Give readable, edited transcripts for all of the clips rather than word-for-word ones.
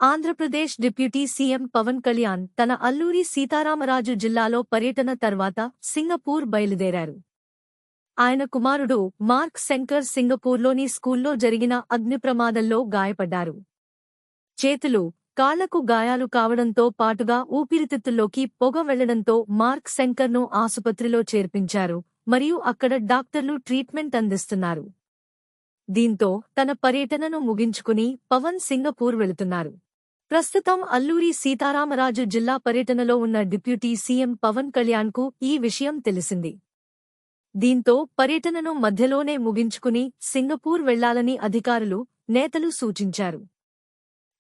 Andhra Pradesh deputy CM Pawan Kalyan తన అల్లూరి సీతారామరాజు జిల్లాలో పర్యటన తర్వాత సింగపూర్ బయలుదేరారు. ఆయన కుమారుడు మార్క్ శంకర్ సింగపూర్లోని స్కూల్లో జరిగిన అగ్నిప్రమాదంలో గాయపడ్డారు. చేతులు, కాళ్లకు గాయాలు కావడంతో పాటుగా ఊపిరితిత్తుల్లోకి పొగ వెళ్లడంతో మార్క్ శంకర్ను ఆసుపత్రిలో చేర్పించారు మరియు అక్కడ డాక్టర్లు ట్రీట్మెంట్ అందిస్తున్నారు. దీంతో తన పర్యటనను ముగించుకుని పవన్ సింగపూర్ వెళుతున్నారు. ప్రస్తుతం అల్లూరి సీతారామరాజు జిల్లా పర్యటనలో ఉన్న డిప్యూటీ సీఎం పవన్ కళ్యాణ్కు ఈ విషయం తెలిసింది. దీంతో పర్యటనను మధ్యలోనే ముగించుకుని సింగపూర్ వెళ్లాలని అధికారులు, నేతలు సూచించారు.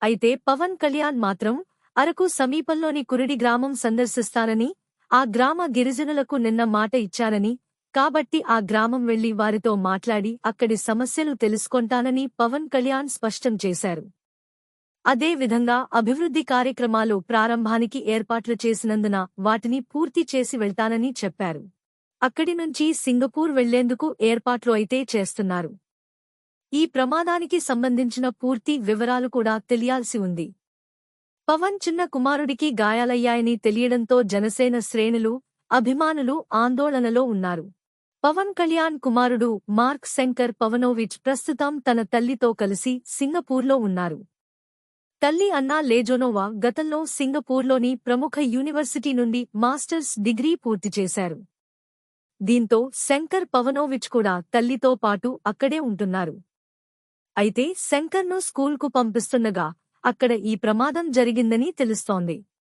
అయితే పవన్ కళ్యాణ్ మాత్రం అరకు సమీపంలోని కురిడి గ్రామం సందర్శిస్తానని, ఆ గ్రామ గిరిజనులకు నిన్న మాట ఇచ్చానని, కాబట్టి ఆ గ్రామం వెళ్లి వారితో మాట్లాడి అక్కడి సమస్యలు తెలుసుకొంటానని పవన్ కళ్యాణ్ స్పష్టం చేశారు. అదే విధంగా అభివృద్ధి కార్యక్రమాలు ప్రారంభానికి ఏర్పాట్లు చేసినందున వాటిని పూర్తి చేసి వెళ్తానని చెప్పారు. అక్కడి నుంచి సింగపూర్ వెళ్లేందుకు ఏర్పాట్లు అయితే చేస్తున్నారు. ఈ ప్రమాదానికి సంబంధించిన పూర్తి వివరాలు కూడా తెలియాల్సి ఉంది. పవన్ చిన్న కుమారుడికి గాయాలయ్యాయని తెలియడంతో జనసేన శ్రేణులు, అభిమానులు ఆందోళనలో ఉన్నారు. పవన్ కళ్యాణ్ కుమారుడు మార్క్ శంకర్ పవనోవిచ్ ప్రస్తుతం తన తల్లితో కలిసి సింగపూర్లో ఉన్నారు. తల్లి అన్నా లేజోనోవా గతంలో సింగపూర్లోని ప్రముఖ యూనివర్సిటీ నుండి మాస్టర్స్ డిగ్రీ పూర్తి చేశారు. దీంతో శంకర్ పవనోవిచ్ కూడా తల్లితో పాటు అక్కడే ఉంటున్నారు. అయితే శంకర్ను స్కూల్కు పంపిస్తుండగా అక్కడ ఈ ప్రమాదం జరిగిందని తెలుస్తోంది.